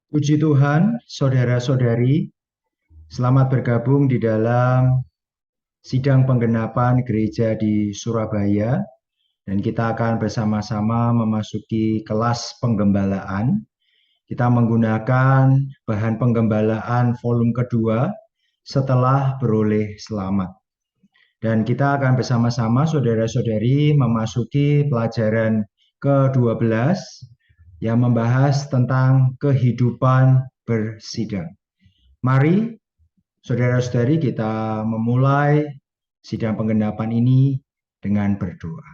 Puji Tuhan, saudara-saudari, selamat bergabung di dalam sidang penggenapan gereja di Surabaya. Dan kita akan bersama-sama memasuki kelas penggembalaan. Kita menggunakan bahan penggembalaan volume kedua setelah beroleh selamat. Dan kita akan bersama-sama saudara-saudari memasuki pelajaran ke-12 yang membahas tentang kehidupan bersidang. Mari saudara-saudari kita memulai sidang penggenapan ini dengan berdoa.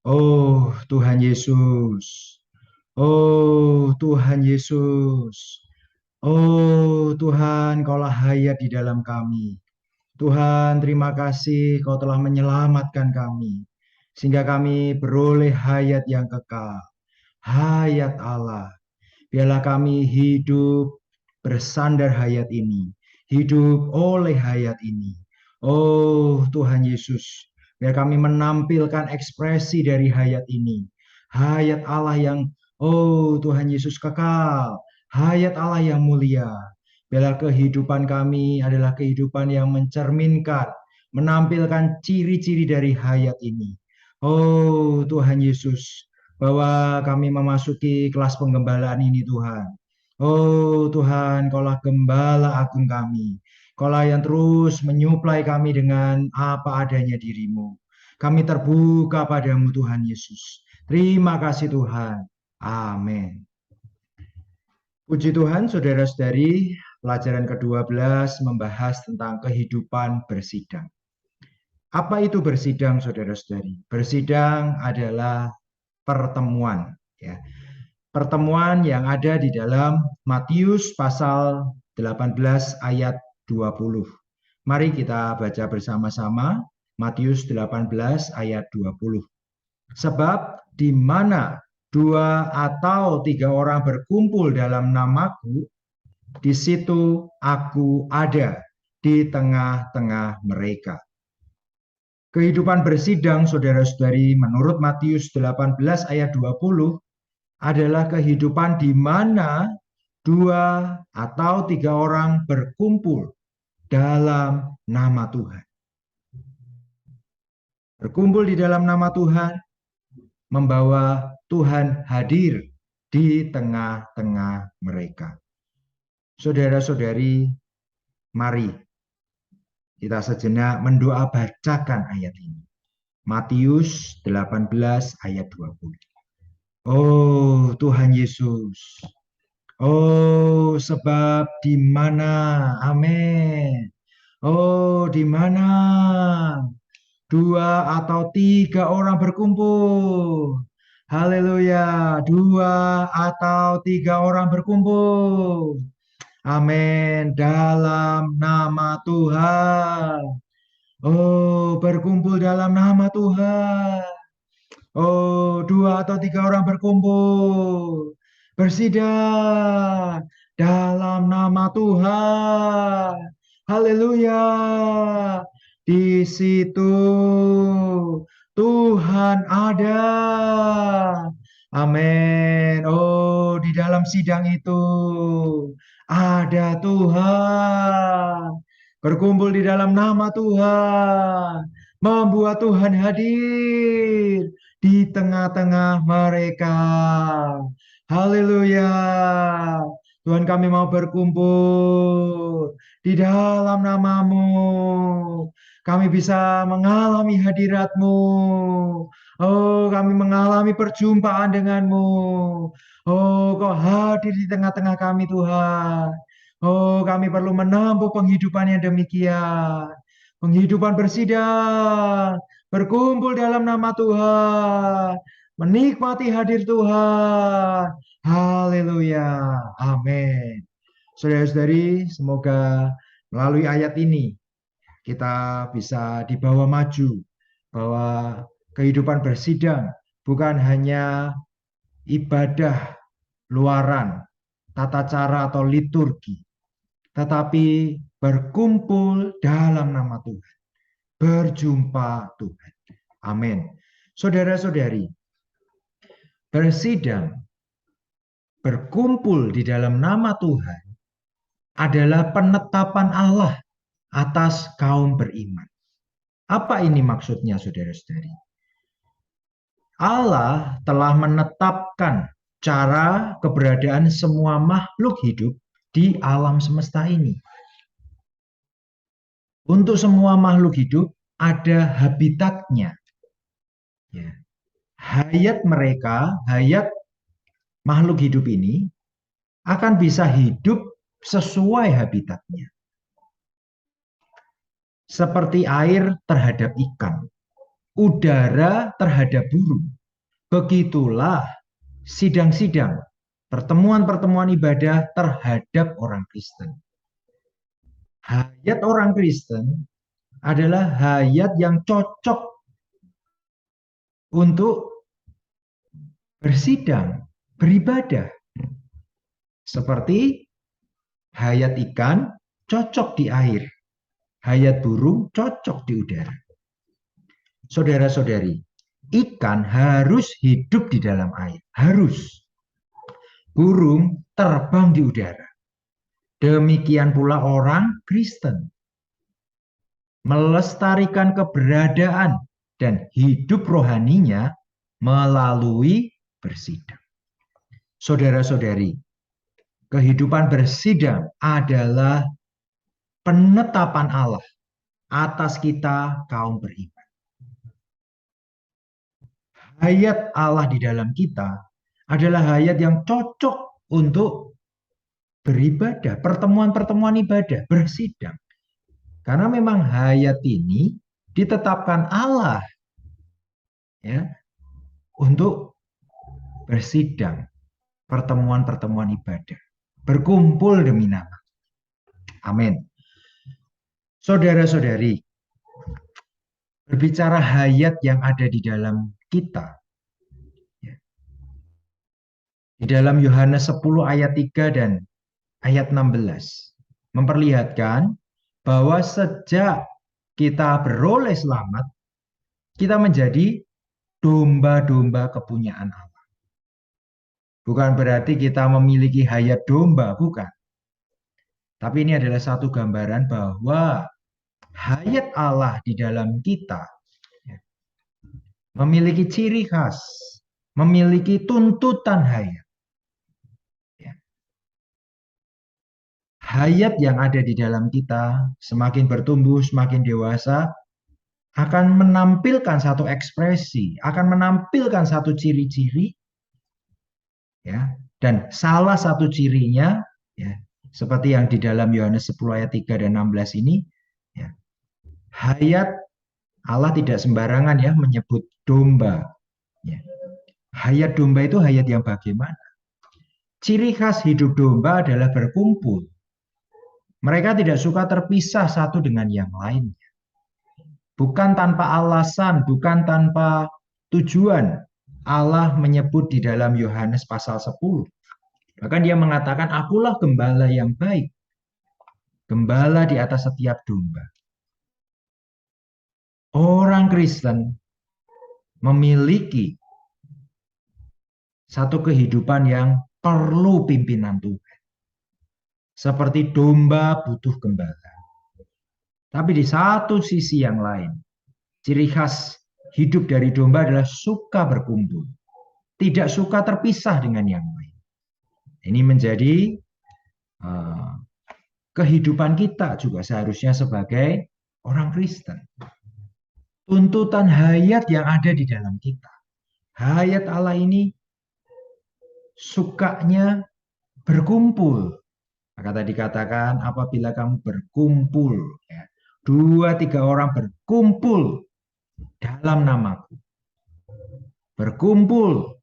Oh Tuhan Yesus, oh Tuhan Yesus, oh Tuhan, Kaulah hayat di dalam kami. Tuhan, terima kasih Kau telah menyelamatkan kami, sehingga kami beroleh hayat yang kekal, hayat Allah. Biarlah kami hidup bersandar hayat ini, hidup oleh hayat ini. Oh Tuhan Yesus, biar kami menampilkan ekspresi dari hayat ini. Hayat Allah yang, oh Tuhan Yesus kekal, hayat Allah yang mulia. Biarlah kehidupan kami adalah kehidupan yang mencerminkan, menampilkan ciri-ciri dari hayat ini. Oh Tuhan Yesus, bahwa kami memasuki kelas penggembalaan ini Tuhan. Oh Tuhan, Kaulah gembala agung kami. Kaulah yang terus menyuplai kami dengan apa adanya dirimu. Kami terbuka padamu Tuhan Yesus. Terima kasih Tuhan. Amin. Puji Tuhan, saudara-saudari, pelajaran ke-12 membahas tentang kehidupan bersidang. Apa itu bersidang, saudara-saudari? Bersidang adalah pertemuan, ya. Pertemuan yang ada di dalam Matius pasal 18 ayat 20. Mari kita baca bersama-sama Matius 18 ayat 20. Sebab di mana dua atau tiga orang berkumpul dalam namaku, di situ aku ada di tengah-tengah mereka. Kehidupan bersidang, saudara-saudari, menurut Matius 18 ayat 20 adalah kehidupan di mana dua atau tiga orang berkumpul dalam nama Tuhan. Berkumpul di dalam nama Tuhan, membawa Tuhan hadir di tengah-tengah mereka. Saudara-saudari, mari kita sejenak mendoa bacakan ayat ini. Matius 18 ayat 20. Oh Tuhan Yesus, oh sebab di mana, amin. Oh di mana dua atau tiga orang berkumpul. Haleluya, dua atau tiga orang berkumpul. Amin, dalam nama Tuhan. Oh, berkumpul dalam nama Tuhan. Oh, dua atau tiga orang berkumpul. Bersidang dalam nama Tuhan. Haleluya. Di situ Tuhan ada. Amin. Oh, di dalam sidang itu ada Tuhan. Berkumpul di dalam nama Tuhan. Membuat Tuhan hadir di tengah-tengah mereka. Haleluya. Tuhan, kami mau berkumpul di dalam namamu. Kami bisa mengalami hadirat-Mu. Oh, kami mengalami perjumpaan denganmu. Oh, Kau hadir di tengah-tengah kami, Tuhan. Oh, kami perlu menempuh penghidupan yang demikian. Penghidupan bersidang, berkumpul dalam nama Tuhan, menikmati hadir Tuhan. Haleluya. Amin. Saudara-saudari, semoga melalui ayat ini kita bisa dibawa maju bahwa kehidupan bersidang bukan hanya ibadah luaran, tata cara atau liturgi, tetapi berkumpul dalam nama Tuhan, berjumpa Tuhan. Amin. Saudara-saudari, bersidang berkumpul di dalam nama Tuhan adalah penetapan Allah atas kaum beriman. Apa ini maksudnya, saudara-saudari? Allah telah menetapkan cara keberadaan semua makhluk hidup di alam semesta ini. Untuk semua makhluk hidup ada habitatnya. Ya. Hayat mereka, hayat makhluk hidup ini akan bisa hidup sesuai habitatnya. Seperti air terhadap ikan, udara terhadap burung. Begitulah sidang-sidang, pertemuan-pertemuan ibadah terhadap orang Kristen. Hayat orang Kristen adalah hayat yang cocok untuk bersidang, beribadah. Seperti hayat ikan cocok di air, hayat burung cocok di udara. Saudara-saudari, ikan harus hidup di dalam air, harus. Burung terbang di udara. Demikian pula orang Kristen. Melestarikan keberadaan dan hidup rohaninya melalui bersidang. Saudara-saudari, kehidupan bersidang adalah penetapan Allah atas kita kaum beriman. Hayat Allah di dalam kita adalah hayat yang cocok untuk beribadah, pertemuan-pertemuan ibadah, bersidang. Karena memang hayat ini ditetapkan Allah ya untuk bersidang, pertemuan-pertemuan ibadah, berkumpul demi nama. Amin. Saudara-saudari, berbicara hayat yang ada di dalam kita. Di dalam Yohanes 10 ayat 3 dan ayat 16 memperlihatkan bahwa sejak kita beroleh selamat, kita menjadi domba-domba kepunyaan Allah. Bukan berarti kita memiliki hayat domba, bukan. Tapi ini adalah satu gambaran bahwa hayat Allah di dalam kita memiliki ciri khas, memiliki tuntutan hayat. Hayat yang ada di dalam kita semakin bertumbuh, semakin dewasa, akan menampilkan satu ekspresi, akan menampilkan satu ciri-ciri, ya. Dan salah satu cirinya, ya, seperti yang di dalam Yohanes 10 ayat 3 dan 16 ini, ya, hayat Allah tidak sembarangan ya menyebut domba. Ya. Hayat domba itu hayat yang bagaimana? Ciri khas hidup domba adalah berkumpul. Mereka tidak suka terpisah satu dengan yang lainnya. Bukan tanpa alasan, bukan tanpa tujuan. Allah menyebut di dalam Yohanes pasal 10. Bahkan dia mengatakan, akulah gembala yang baik. Gembala di atas setiap domba. Orang Kristen memiliki satu kehidupan yang perlu pimpinan Tuhan. Seperti domba butuh gembala. Tapi di satu sisi yang lain, ciri khas hidup dari domba adalah suka berkumpul. Tidak suka terpisah dengan yang lain. Ini menjadi kehidupan kita juga seharusnya sebagai orang Kristen. Tuntutan hayat yang ada di dalam kita. Hayat Allah ini sukanya berkumpul. Maka tadi dikatakan apabila kamu berkumpul, ya, 2-3 orang berkumpul dalam namaku. Berkumpul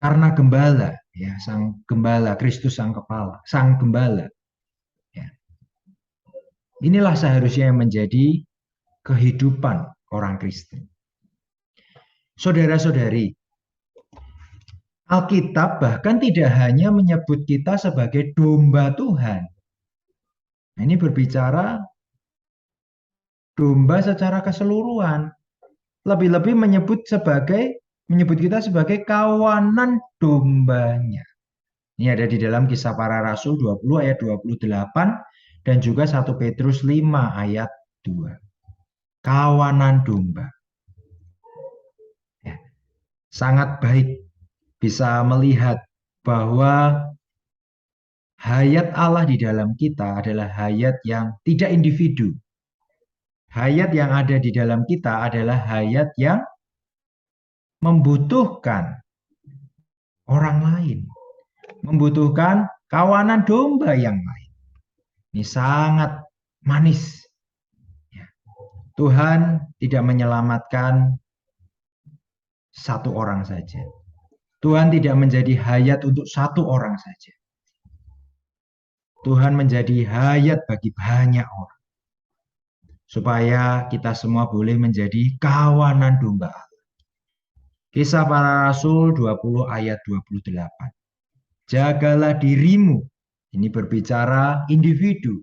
karena gembala, ya, sang gembala, Kristus sang kepala, sang gembala. Ya. Inilah seharusnya yang menjadi kehidupan orang Kristen. Saudara-saudari, Alkitab bahkan tidak hanya menyebut kita sebagai domba Tuhan. Nah, ini berbicara domba secara keseluruhan. Lebih-lebih menyebut sebagai menyebut kita sebagai kawanan dombanya. Ini ada di dalam Kisah Para Rasul 20 ayat 28 dan juga 1 Petrus 5 ayat 2. Kawanan domba. Ya, sangat baik bisa melihat bahwa hayat Allah di dalam kita adalah hayat yang tidak individu. Hayat yang ada di dalam kita adalah hayat yang membutuhkan orang lain, membutuhkan kawanan domba yang lain. Ini sangat manis. Tuhan tidak menyelamatkan satu orang saja. Tuhan tidak menjadi hayat untuk satu orang saja. Tuhan menjadi hayat bagi banyak orang. Supaya kita semua boleh menjadi kawanan domba Allah. Kisah Para Rasul 20 ayat 28. Jagalah dirimu. Ini berbicara individu.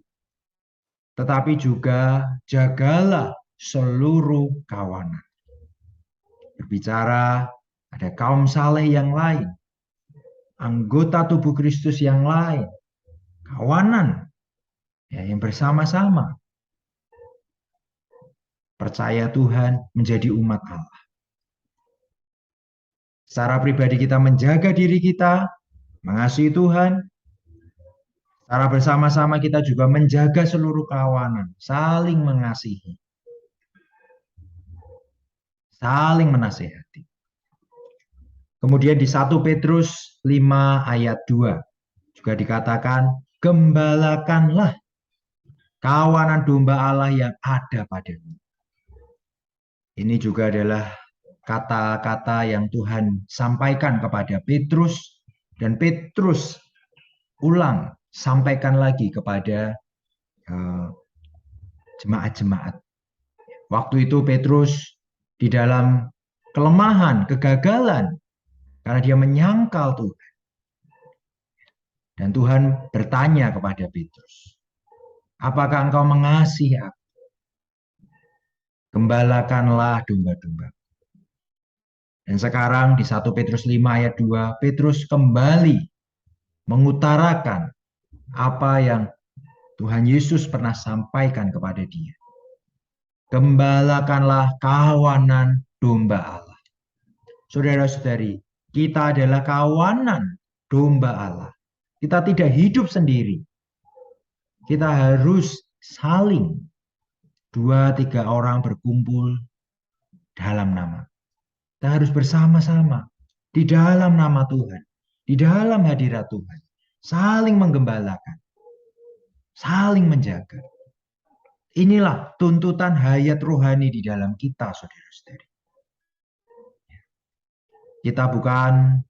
Tetapi juga jagalah seluruh kawanan. Berbicara ada kaum saleh yang lain. Anggota tubuh Kristus yang lain. Kawanan ya, yang bersama-sama. Percaya Tuhan menjadi umat Allah. Secara pribadi kita menjaga diri kita, mengasihi Tuhan. Secara bersama-sama kita juga menjaga seluruh kawanan, saling mengasihi, saling menasehati. Kemudian di 1 Petrus 5 ayat 2 juga dikatakan, gembalakanlah kawanan domba Allah yang ada padamu. Ini juga adalah kata-kata yang Tuhan sampaikan kepada Petrus, dan Petrus ulang sampaikan lagi kepada jemaat-jemaat. Waktu itu Petrus di dalam kelemahan, kegagalan, karena dia menyangkal Tuhan. Dan Tuhan bertanya kepada Petrus, apakah engkau mengasihi aku? Gembalakanlah domba-domba. Dan sekarang di 1 Petrus 5 ayat 2, Petrus kembali mengutarakan apa yang Tuhan Yesus pernah sampaikan kepada dia. Gembalakanlah kawanan domba Allah. Saudara-saudari, kita adalah kawanan domba Allah. Kita tidak hidup sendiri. Kita harus saling. 2-3 orang berkumpul dalam nama. Kita harus bersama-sama di dalam nama Tuhan, di dalam hadirat Tuhan, saling menggembalakan, saling menjaga. Inilah tuntutan hayat rohani di dalam kita, saudara-saudari. Kita bukan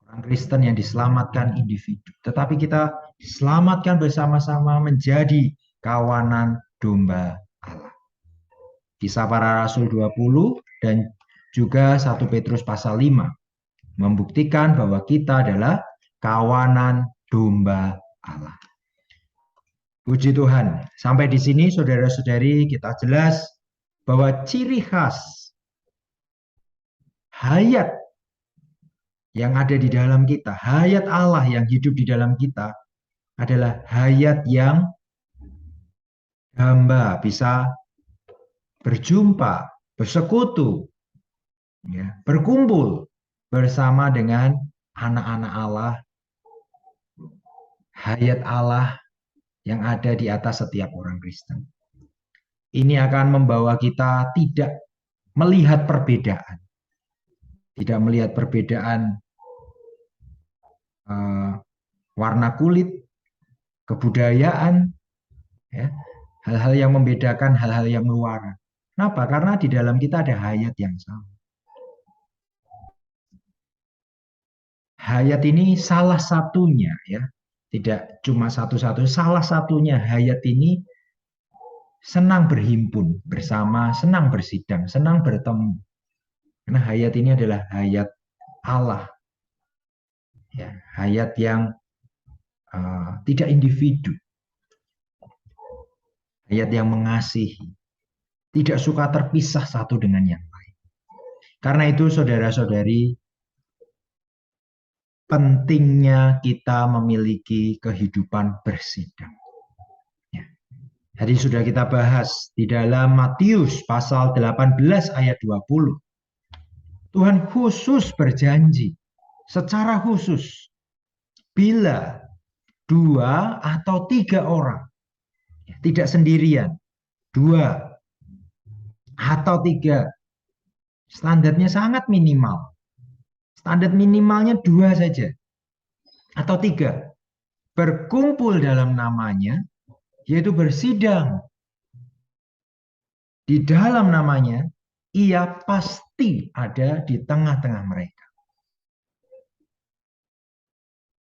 orang Kristen yang diselamatkan individu, tetapi kita diselamatkan bersama-sama menjadi kawanan domba Allah. Kisah Para Rasul 20 dan juga 1 Petrus pasal 5 membuktikan bahwa kita adalah kawanan domba Allah. Puji Tuhan. Sampai di sini saudara-saudari kita jelas bahwa ciri khas hayat yang ada di dalam kita, hayat Allah yang hidup di dalam kita adalah hayat yang hamba bisa berjumpa, bersekutu, ya, berkumpul bersama dengan anak-anak Allah, hayat Allah yang ada di atas setiap orang Kristen. Ini akan membawa kita tidak melihat perbedaan, tidak melihat perbedaan warna kulit, kebudayaan, ya, hal-hal yang membedakan, hal-hal yang meluara. Kenapa? Karena di dalam kita ada hayat yang sama. Hayat ini salah satunya, ya, tidak cuma satu-satu, salah satunya hayat ini senang berhimpun bersama, senang bersidang, senang bertemu. Karena hayat ini adalah hayat Allah, ya, hayat yang tidak individu, hayat yang mengasihi, tidak suka terpisah satu dengan yang lain. Karena itu saudara-saudari, pentingnya kita memiliki kehidupan bersidang. Ya. Tadi sudah kita bahas di dalam Matius pasal 18 ayat 20. Tuhan khusus berjanji secara khusus bila 2 atau 3 orang, tidak sendirian, 2 atau 3, standarnya sangat minimal. Standar minimalnya 2 saja atau 3 berkumpul dalam namanya, yaitu bersidang di dalam namanya, ia pasti ada di tengah-tengah mereka.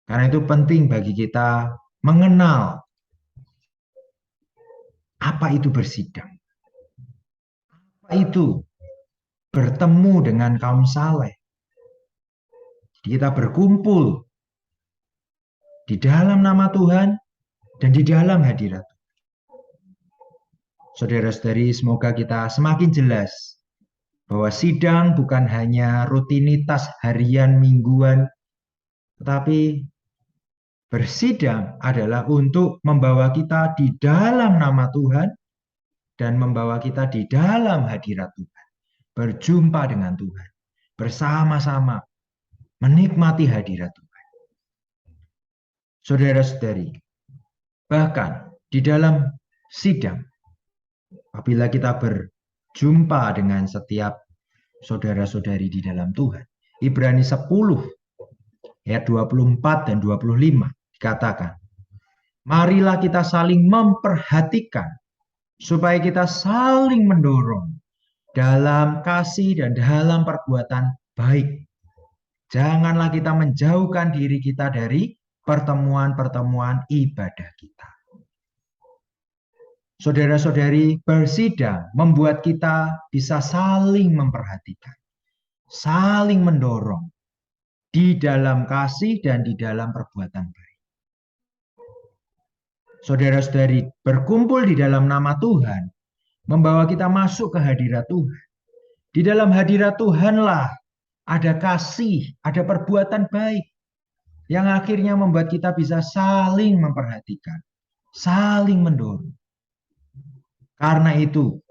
Karena itu penting bagi kita mengenal apa itu bersidang. Apa itu bertemu dengan kaum saleh. Kita berkumpul di dalam nama Tuhan dan di dalam hadirat. Saudara-saudari, semoga kita semakin jelas bahwa sidang bukan hanya rutinitas harian, mingguan, tetapi bersidang adalah untuk membawa kita di dalam nama Tuhan dan membawa kita di dalam hadirat Tuhan. Berjumpa dengan Tuhan. Bersama-sama menikmati hadirat Tuhan. Saudara-saudari, bahkan di dalam sidang, apabila kita berjumpa dengan setiap saudara-saudari di dalam Tuhan, Ibrani 10 ayat 24 dan 25 dikatakan, marilah kita saling memperhatikan supaya kita saling mendorong dalam kasih dan dalam perbuatan baik. Janganlah kita menjauhkan diri kita dari pertemuan-pertemuan ibadah kita. Saudara-saudari, bersidang membuat kita bisa saling memperhatikan, saling mendorong di dalam kasih dan di dalam perbuatan baik. Saudara-saudari, berkumpul di dalam nama Tuhan membawa kita masuk ke hadirat Tuhan. Di dalam hadirat Tuhanlah ada kasih, ada perbuatan baik yang akhirnya membuat kita bisa saling memperhatikan, saling mendorong. Karena itu,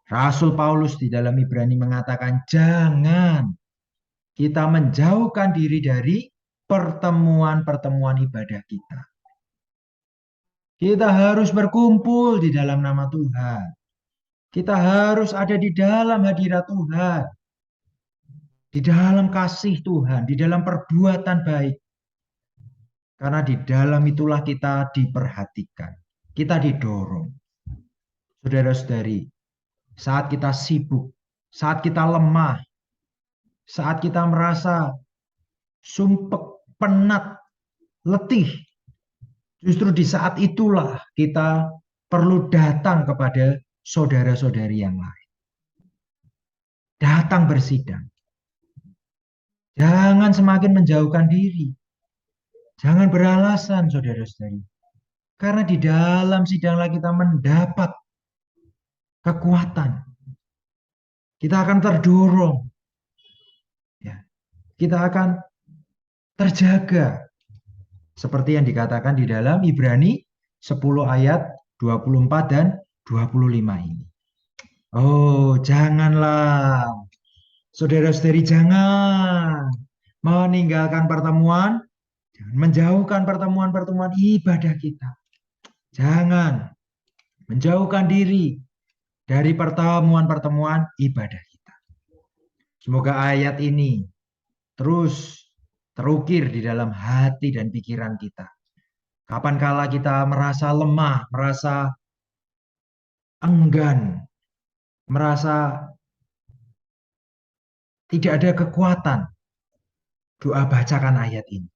Rasul Paulus di dalam Ibrani mengatakan, jangan kita menjauhkan diri dari pertemuan-pertemuan ibadah kita. Kita harus berkumpul di dalam nama Tuhan. Kita harus ada di dalam hadirat Tuhan. Di dalam kasih Tuhan, di dalam perbuatan baik. Karena di dalam itulah kita diperhatikan. Kita didorong. Saudara-saudari, saat kita sibuk, saat kita lemah, saat kita merasa sumpek, penat, letih, justru di saat itulah kita perlu datang kepada saudara-saudari yang lain. Datang bersidang. Jangan semakin menjauhkan diri. Jangan beralasan, saudara-saudari. Karena di dalam sidanglah kita mendapat kekuatan. Kita akan terdorong. Ya. Kita akan terjaga. Seperti yang dikatakan di dalam Ibrani 10 ayat 24 dan 25 ini. Oh, janganlah. Saudara-saudari, jangan meninggalkan pertemuan, jangan menjauhkan pertemuan-pertemuan ibadah kita. Jangan menjauhkan diri dari pertemuan-pertemuan ibadah kita. Semoga ayat ini terus terukir di dalam hati dan pikiran kita. Kapankala kita merasa lemah, merasa enggan, merasa tidak ada kekuatan, doa bacakan ayat ini.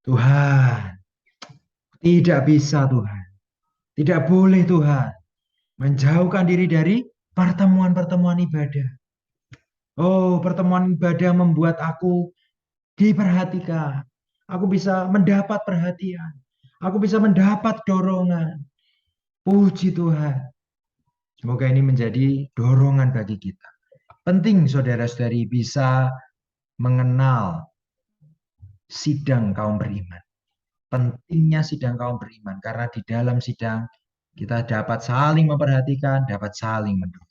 Tuhan, tidak bisa Tuhan, tidak boleh Tuhan, menjauhkan diri dari pertemuan-pertemuan ibadah. Oh, pertemuan ibadah membuat aku diperhatikan. Aku bisa mendapat perhatian. Aku bisa mendapat dorongan. Puji Tuhan. Semoga ini menjadi dorongan bagi kita. Penting saudara-saudari bisa mengenal sidang kaum beriman. Pentingnya sidang kaum beriman karena di dalam sidang kita dapat saling memperhatikan, dapat saling mendukung.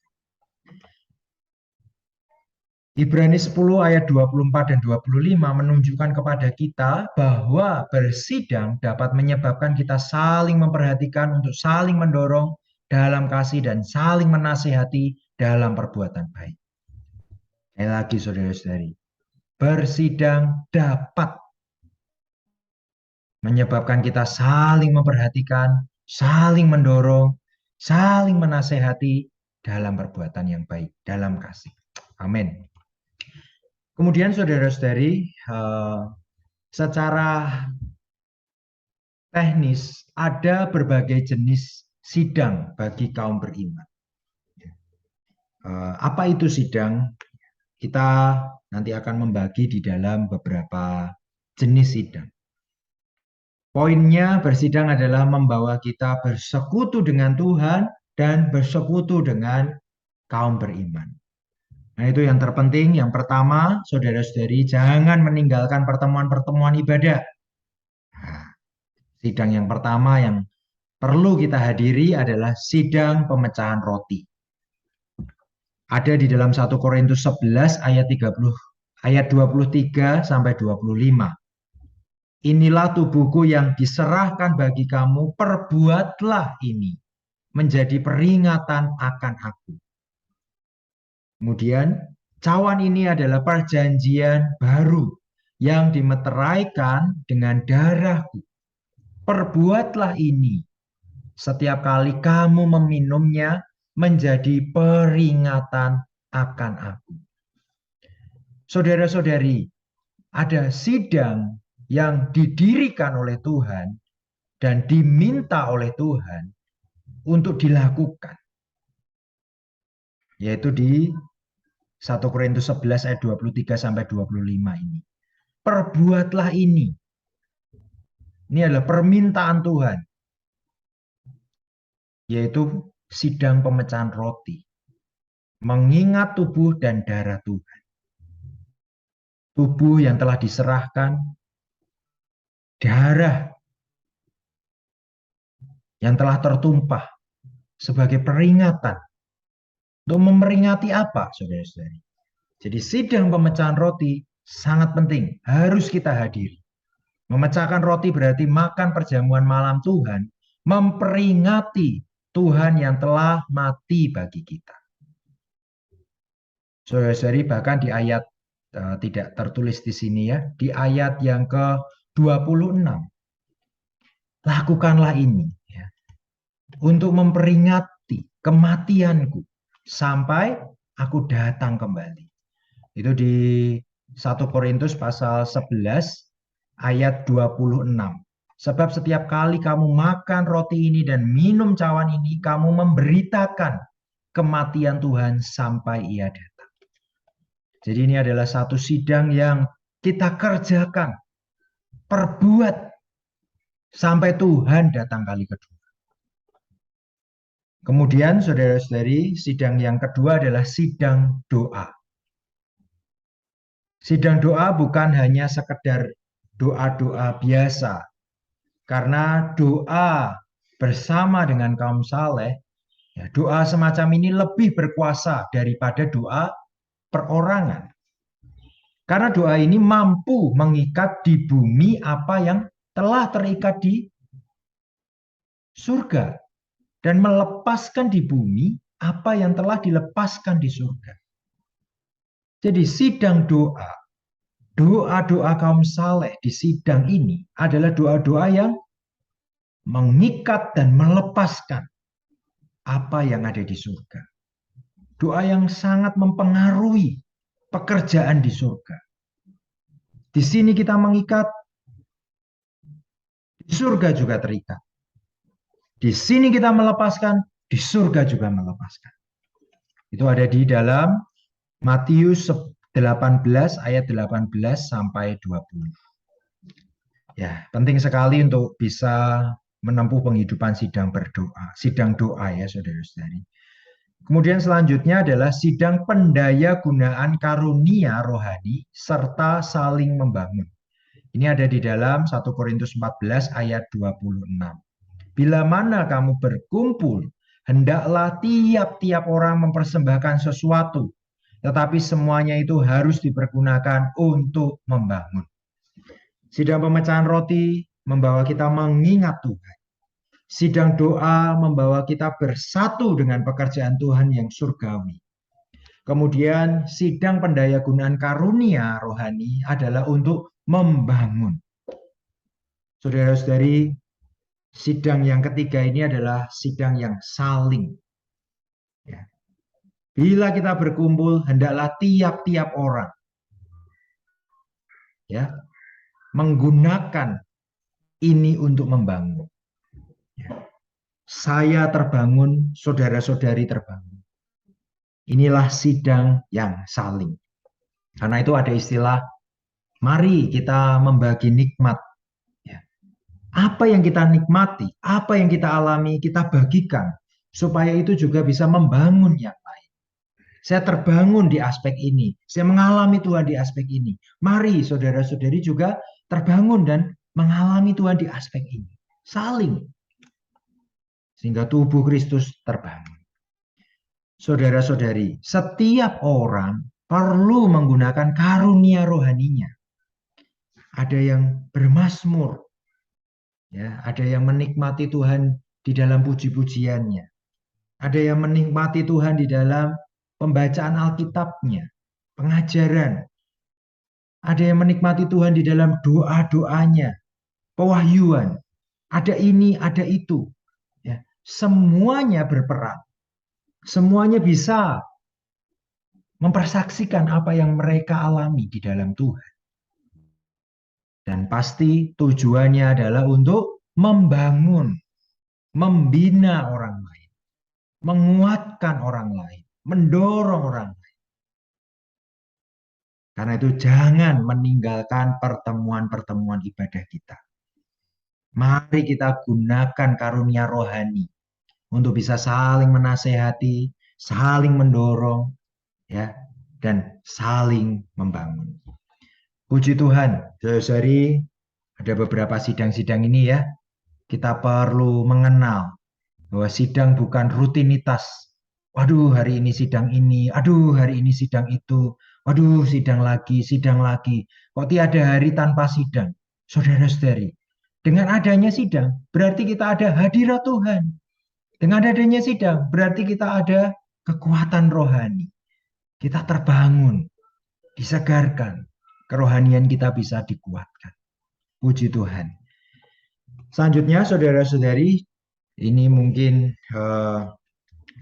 Ibrani 10 ayat 24 dan 25 menunjukkan kepada kita bahwa bersidang dapat menyebabkan kita saling memperhatikan untuk saling mendorong dalam kasih dan saling menasihati dalam perbuatan baik. Sekali lagi saudara-saudari, bersidang dapat menyebabkan kita saling memperhatikan, saling mendorong, saling menasehati dalam perbuatan yang baik, dalam kasih. Amin. Kemudian saudara-saudari, secara teknis ada berbagai jenis sidang bagi kaum beriman. Apa itu sidang? Kita nanti akan membagi di dalam beberapa jenis sidang. Poinnya bersidang adalah membawa kita bersekutu dengan Tuhan dan bersekutu dengan kaum beriman. Nah, itu yang terpenting. Yang pertama, saudara-saudari, jangan meninggalkan pertemuan-pertemuan ibadah. Nah, sidang yang pertama yang perlu kita hadiri adalah sidang pemecahan roti. Ada di dalam 1 Korintus 11 ayat 23 sampai 25. Inilah tubuhku yang diserahkan bagi kamu, perbuatlah ini menjadi peringatan akan aku. Kemudian, cawan ini adalah perjanjian baru yang dimeteraikan dengan darahku. Perbuatlah ini setiap kali kamu meminumnya menjadi peringatan akan aku. Saudara-saudari, ada sidang yang didirikan oleh Tuhan dan diminta oleh Tuhan untuk dilakukan. Yaitu di 1 Korintus 11 ayat 23 sampai 25 ini. Perbuatlah ini. Ini adalah permintaan Tuhan. Yaitu sidang pemecahan roti. Mengingat tubuh dan darah Tuhan. Tubuh yang telah diserahkan, darah yang telah tertumpah sebagai peringatan. Untuk memperingati apa, saudara-saudari? Jadi sidang pemecahan roti sangat penting, harus kita hadiri. Memecahkan roti berarti makan perjamuan malam Tuhan, memperingati Tuhan yang telah mati bagi kita. Saudara-saudari, bahkan di ayat tidak tertulis di sini ya, di ayat yang ke-26. Lakukanlah ini ya, untuk memperingati kematianku sampai aku datang kembali. Itu di 1 Korintus pasal 11 ayat 26. Sebab setiap kali kamu makan roti ini dan minum cawan ini, kamu memberitakan kematian Tuhan sampai Ia datang. Jadi ini adalah satu sidang yang kita kerjakan, perbuat sampai Tuhan datang kali kedua. Kemudian saudara-saudari, sidang yang kedua adalah sidang doa. Sidang doa bukan hanya sekedar doa-doa biasa. Karena doa bersama dengan kaum saleh, ya, doa semacam ini lebih berkuasa daripada doa perorangan. Karena doa ini mampu mengikat di bumi apa yang telah terikat di surga. Dan melepaskan di bumi apa yang telah dilepaskan di surga. Jadi sidang doa, doa-doa kaum saleh di sidang ini adalah doa-doa yang mengikat dan melepaskan apa yang ada di surga. Doa yang sangat mempengaruhi pekerjaan di surga. Di sini kita mengikat, di surga juga terikat. Di sini kita melepaskan, di surga juga melepaskan. Itu ada di dalam Matius 18 ayat 18 sampai 20. Ya, penting sekali untuk bisa menempuh penghidupan sidang berdoa, sidang doa ya saudara-saudari. Kemudian selanjutnya adalah sidang pendaya gunaan karunia rohani serta saling membangun. Ini ada di dalam 1 Korintus 14 ayat 26. Bila mana kamu berkumpul, hendaklah tiap-tiap orang mempersembahkan sesuatu, tetapi semuanya itu harus dipergunakan untuk membangun. Sidang pemecahan roti membawa kita mengingat Tuhan. Sidang doa membawa kita bersatu dengan pekerjaan Tuhan yang surgawi. Kemudian sidang pendayagunaan karunia rohani adalah untuk membangun. Saudara-saudari, sidang yang ketiga ini adalah sidang yang saling. Ya. Bila kita berkumpul, hendaklah tiap-tiap orang ya menggunakan ini untuk membangun. Ya. Saya terbangun, saudara-saudari terbangun. Inilah sidang yang saling. Karena itu ada istilah, mari kita membagi nikmat. Ya. Apa yang kita nikmati, apa yang kita alami, kita bagikan. Supaya itu juga bisa membangun yang lain. Saya terbangun di aspek ini. Saya mengalami Tuhan di aspek ini. Mari saudara-saudari juga terbangun dan mengalami Tuhan di aspek ini. Saling. Sehingga tubuh Kristus terbangun. Saudara-saudari, setiap orang perlu menggunakan karunia rohaninya. Ada yang bermazmur, ya, ada yang menikmati Tuhan di dalam puji-pujiannya. Ada yang menikmati Tuhan di dalam pembacaan Alkitabnya, pengajaran. Ada yang menikmati Tuhan di dalam doa-doanya, pewahyuan. Ada ini, ada itu. Ya, semuanya berperan. Semuanya bisa mempersaksikan apa yang mereka alami di dalam Tuhan. Dan pasti tujuannya adalah untuk membangun, membina orang lain, menguatkan orang lain, mendorong orang lain. Karena itu jangan meninggalkan pertemuan-pertemuan ibadah kita. Mari kita gunakan karunia rohani untuk bisa saling menasehati, saling mendorong, ya, dan saling membangun. Puji Tuhan, saudari, ada beberapa sidang-sidang ini ya, kita perlu mengenal bahwa sidang bukan rutinitas. Waduh, hari ini sidang ini, aduh, hari ini sidang itu, waduh, sidang lagi, sidang lagi. Kok tiada hari tanpa sidang? Saudara-saudari, dengan adanya sidang, berarti kita ada hadirat Tuhan. Dengan adanya sidang, berarti kita ada kekuatan rohani. Kita terbangun, disegarkan, kerohanian kita bisa dikuatkan. Puji Tuhan. Selanjutnya, saudara-saudari, ini mungkin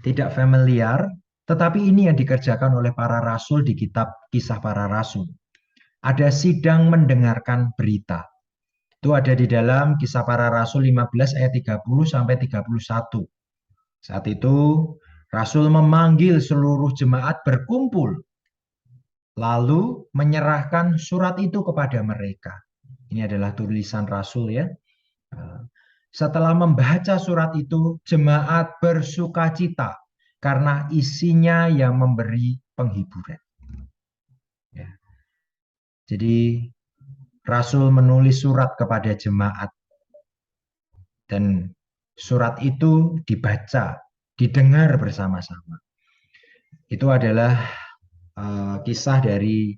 tidak familiar, tetapi ini yang dikerjakan oleh para rasul di kitab Kisah Para Rasul. Ada sidang mendengarkan berita. Itu ada di dalam Kisah Para Rasul 15 ayat 30 sampai 31. Saat itu Rasul memanggil seluruh jemaat berkumpul, lalu menyerahkan surat itu kepada mereka. Ini adalah tulisan Rasul ya. Setelah membaca surat itu, jemaat bersukacita karena isinya yang memberi penghiburan. Ya. Jadi Rasul menulis surat kepada jemaat dan surat itu dibaca, didengar bersama-sama. Itu adalah kisah dari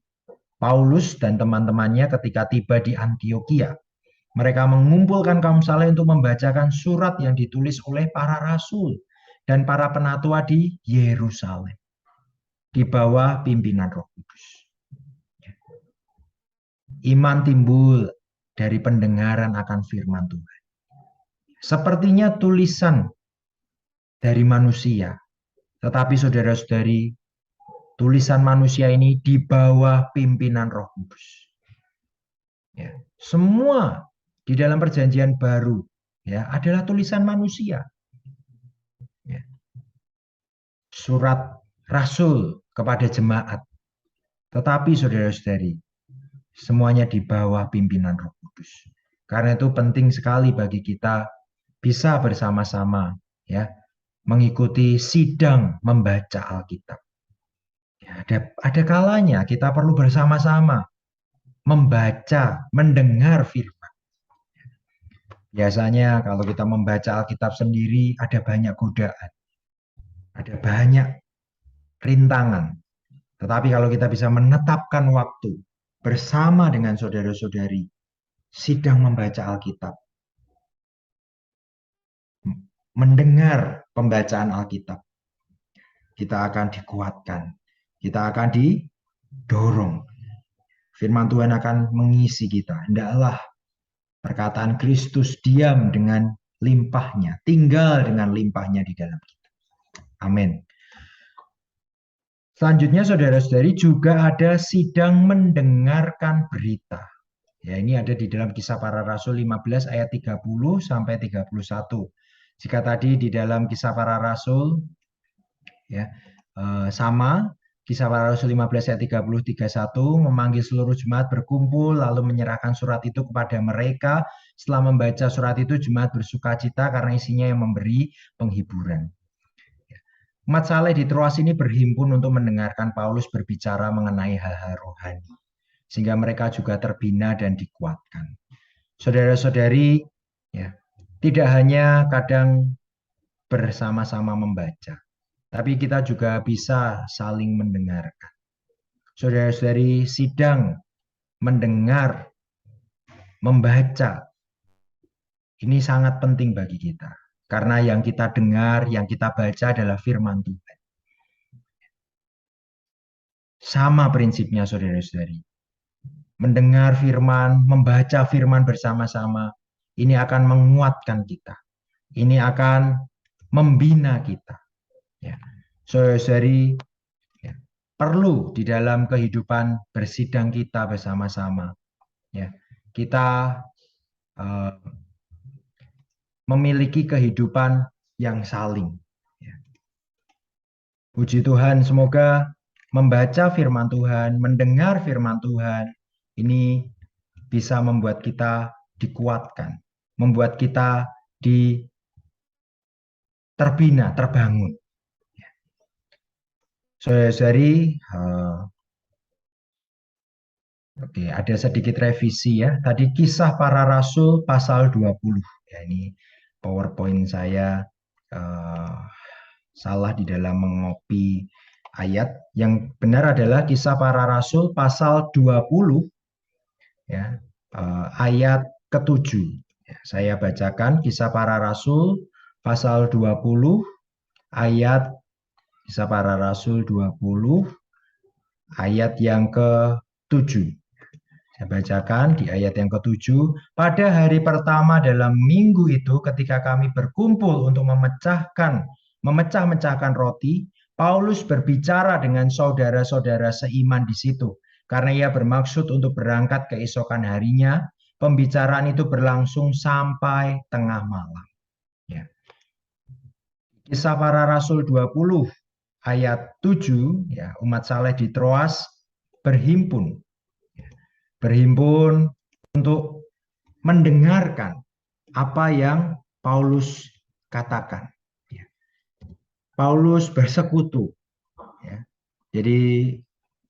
Paulus dan teman-temannya ketika tiba di Antioquia. Mereka mengumpulkan kaum saleh untuk membacakan surat yang ditulis oleh para rasul dan para penatua di Yerusalem di bawah pimpinan Roh Kudus. Iman timbul dari pendengaran akan firman Tuhan. Sepertinya tulisan dari manusia, tetapi saudara-saudari, tulisan manusia ini di bawah pimpinan Roh Kudus. Ya, semua di dalam perjanjian baru ya adalah tulisan manusia. Ya. Surat Rasul kepada jemaat. Tetapi saudara-saudari, semuanya di bawah pimpinan Roh Kudus. Karena itu penting sekali bagi kita bisa bersama-sama ya mengikuti sidang membaca Alkitab. Ya, ada kalanya kita perlu bersama-sama membaca, mendengar firman. Biasanya kalau kita membaca Alkitab sendiri ada banyak godaan, ada banyak rintangan. Tetapi kalau kita bisa menetapkan waktu bersama dengan saudara-saudari, sidang membaca Alkitab, mendengar pembacaan Alkitab, kita akan dikuatkan, kita akan didorong. Firman Tuhan akan mengisi kita. Hendaklah perkataan Kristus diam dengan limpahnya, tinggal dengan limpahnya di dalam kita. Amin. Selanjutnya saudara-saudari juga ada sidang mendengarkan berita. Ya, ini ada di dalam Kisah Para Rasul 15 ayat 30 sampai 31. Jika tadi di dalam Kisah Para Rasul ya sama Kisah Para Rasul 15 ayat 30 31 memanggil seluruh jemaat berkumpul lalu menyerahkan surat itu kepada mereka. Setelah membaca surat itu jemaat bersukacita karena isinya yang memberi penghiburan. Umat saleh di Troas ini berhimpun untuk mendengarkan Paulus berbicara mengenai hal-hal rohani, sehingga mereka juga terbina dan dikuatkan. Saudara-saudari, ya, tidak hanya kadang bersama-sama membaca, tapi kita juga bisa saling mendengarkan. Saudara-saudari sidang, mendengar, membaca, ini sangat penting bagi kita. Karena yang kita dengar, yang kita baca adalah firman Tuhan. Sama prinsipnya saudara-saudari. Mendengar firman, membaca firman bersama-sama, ini akan menguatkan kita. Ini akan membina kita. Ya. Saudara-saudari, ya, perlu di dalam kehidupan bersidang kita bersama-sama. Ya. Kita memiliki kehidupan yang saling. Ya. Puji Tuhan, semoga membaca firman Tuhan, mendengar firman Tuhan, ini bisa membuat kita dikuatkan, membuat kita terbina, terbangun. Saudari, oke, ada sedikit revisi ya. Tadi Kisah Para Rasul pasal 20. Ya, ini PowerPoint saya salah di dalam mengopi ayat. Yang benar adalah Kisah Para Rasul pasal 20 ya, ayat ke-7. Ya, saya bacakan Kisah Para Rasul pasal 20 ayat Kisah Para Rasul 20 ayat yang ke-7. Saya bacakan di ayat yang ke-7. Pada hari pertama dalam minggu itu ketika kami berkumpul untuk memecah-mecahkan roti, Paulus berbicara dengan saudara-saudara seiman di situ. Karena ia bermaksud untuk berangkat keesokan harinya, pembicaraan itu berlangsung sampai tengah malam. Ya. Kisah Para Rasul 20 ayat 7, ya, umat saleh di Troas berhimpun untuk mendengarkan apa yang Paulus katakan. Ya. Paulus bersekutu. Ya. Jadi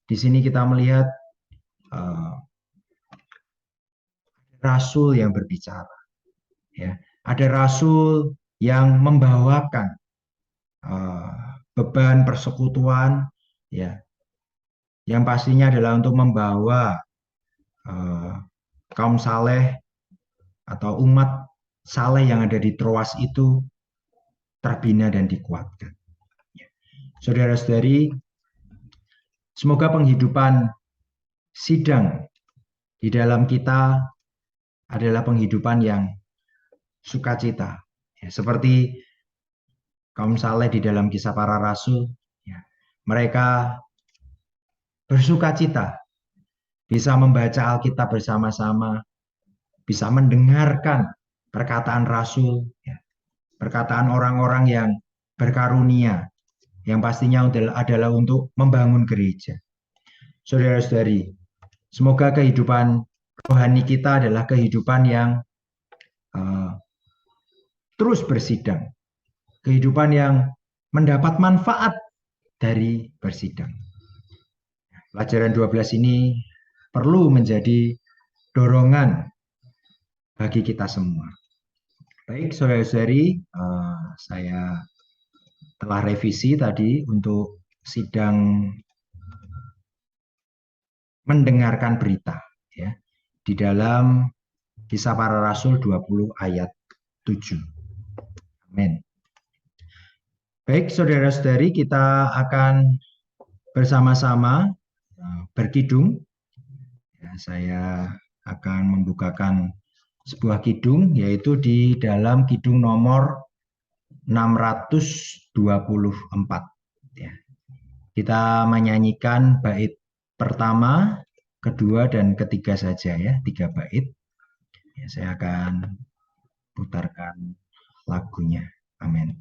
di sini kita melihat rasul yang berbicara. Ya. Ada rasul yang membawakan beban persekutuan, ya, yang pastinya adalah untuk membawa kaum saleh atau umat saleh yang ada di Troas itu terbina dan dikuatkan. Saudara-saudari, semoga penghidupan sidang di dalam kita adalah penghidupan yang sukacita. Ya, seperti kaum saleh di dalam Kisah Para Rasul, ya, mereka bersukacita bisa membaca Alkitab bersama-sama, bisa mendengarkan perkataan Rasul, ya, perkataan orang-orang yang berkarunia, yang pastinya adalah untuk membangun gereja. Saudara-saudari, semoga kehidupan rohani kita adalah kehidupan yang terus bersidang, kehidupan yang mendapat manfaat dari bersidang. Pelajaran 12 ini perlu menjadi dorongan bagi kita semua. Baik, saudara-saudari, saya telah revisi tadi untuk sidang mendengarkan berita, ya, di dalam Kisah Para Rasul 20 ayat 7. Amin. Baik, saudara-saudari, kita akan bersama-sama berkidung. Ya, saya akan membukakan sebuah kidung, yaitu di dalam kidung nomor 624. Ya. Kita menyanyikan bait pertama, kedua, dan ketiga saja, ya, 3 bait. Ya, saya akan putarkan lagunya. Amin.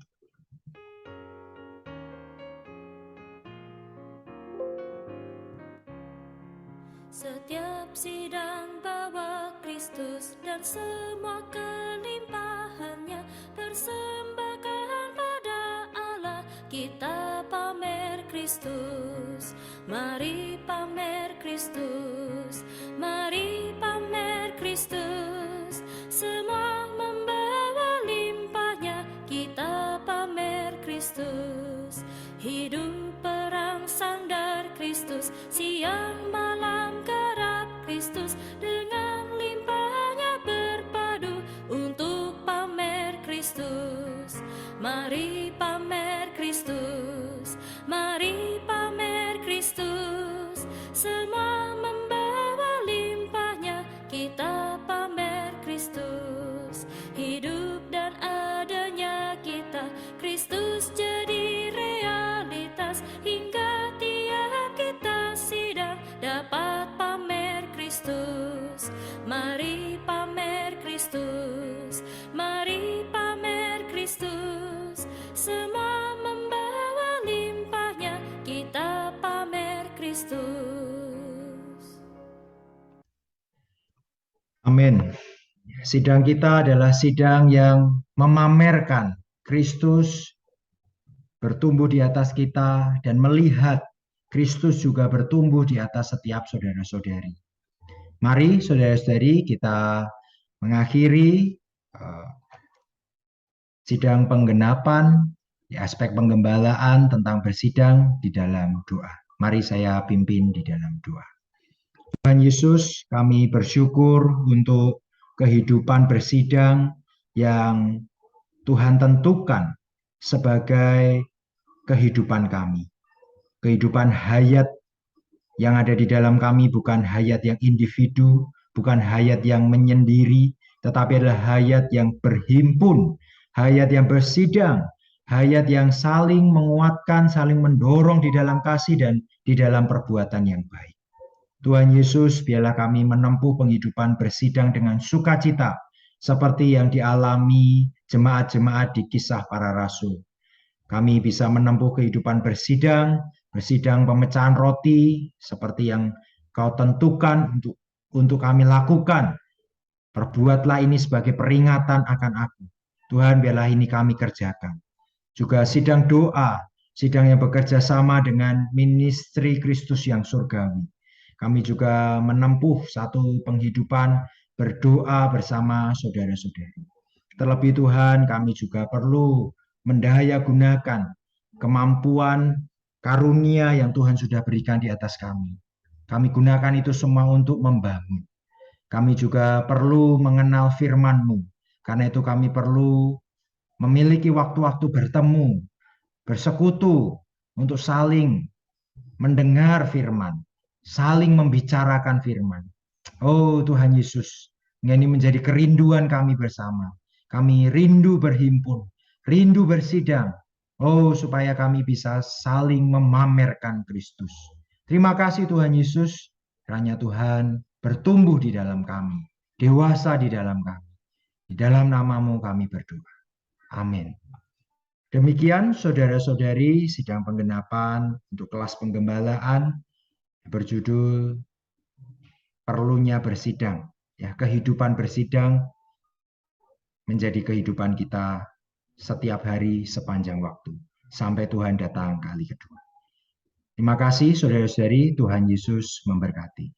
Setiap sidang bawa Kristus dan semua kelimpahannya, persembahkan pada Allah, kita pamer Kristus. Mari pamer Kristus, mari pamer Kristus. Semua membawa limpahnya, kita pamer Kristus. Hidup perang sandar Kristus, siang malam kerap Kristus, dengan limpahnya berpadu untuk pamer Kristus. Mari pamer Kristus, mari pamer Kristus. Semua membawa limpahnya, kita pamer Kristus. Hidup dan adanya kita, Kristus jadi realitas, hingga tiap kita sidang dapat pamer Kristus. Mari pamer Kristus, mari pamer Kristus. Semua membawa limpahnya, kita pamer Kristus. Amin. Sidang kita adalah sidang yang memamerkan Kristus bertumbuh di atas kita dan melihat Kristus juga bertumbuh di atas setiap saudara-saudari. Mari saudara-saudari kita mengakhiri sidang penggenapan di aspek penggembalaan tentang bersidang di dalam doa. Mari saya pimpin di dalam doa. Tuhan Yesus, kami bersyukur untuk kehidupan bersidang yang Tuhan tentukan sebagai kehidupan kami. Kehidupan hayat yang ada di dalam kami bukan hayat yang individu, bukan hayat yang menyendiri, tetapi adalah hayat yang berhimpun, hayat yang bersidang, hayat yang saling menguatkan, saling mendorong di dalam kasih dan di dalam perbuatan yang baik. Tuhan Yesus, biarlah kami menempuh penghidupan bersidang dengan sukacita, seperti yang dialami jemaat-jemaat di Kisah Para Rasul. Kami bisa menempuh kehidupan bersidang pemecahan roti, seperti yang Kau tentukan untuk kami lakukan. Perbuatlah ini sebagai peringatan akan aku. Tuhan, biarlah ini kami kerjakan. Juga sidang doa, sidang yang bekerja sama dengan ministry Kristus yang surgawi. Kami juga menempuh satu penghidupan berdoa bersama saudara-saudari. Terlebih Tuhan, kami juga perlu mendaya gunakan kemampuan karunia yang Tuhan sudah berikan di atas kami. Kami gunakan itu semua untuk membangun. Kami juga perlu mengenal firman-Mu. Karena itu kami perlu memiliki waktu-waktu bertemu, bersekutu untuk saling mendengar firman, saling membicarakan firman. Oh Tuhan Yesus, ini menjadi kerinduan kami bersama. Kami rindu berhimpun, rindu bersidang. Oh, supaya kami bisa saling memamerkan Kristus. Terima kasih Tuhan Yesus, kiranya Tuhan bertumbuh di dalam kami, dewasa di dalam kami. Di dalam nama-Mu kami berdoa. Amin. Demikian saudara-saudari sidang penggenapan untuk kelas penggembalaan berjudul perlunya bersidang. Ya, kehidupan bersidang menjadi kehidupan kita setiap hari sepanjang waktu sampai Tuhan datang kali kedua. Terima kasih saudara-saudari, Tuhan Yesus memberkati.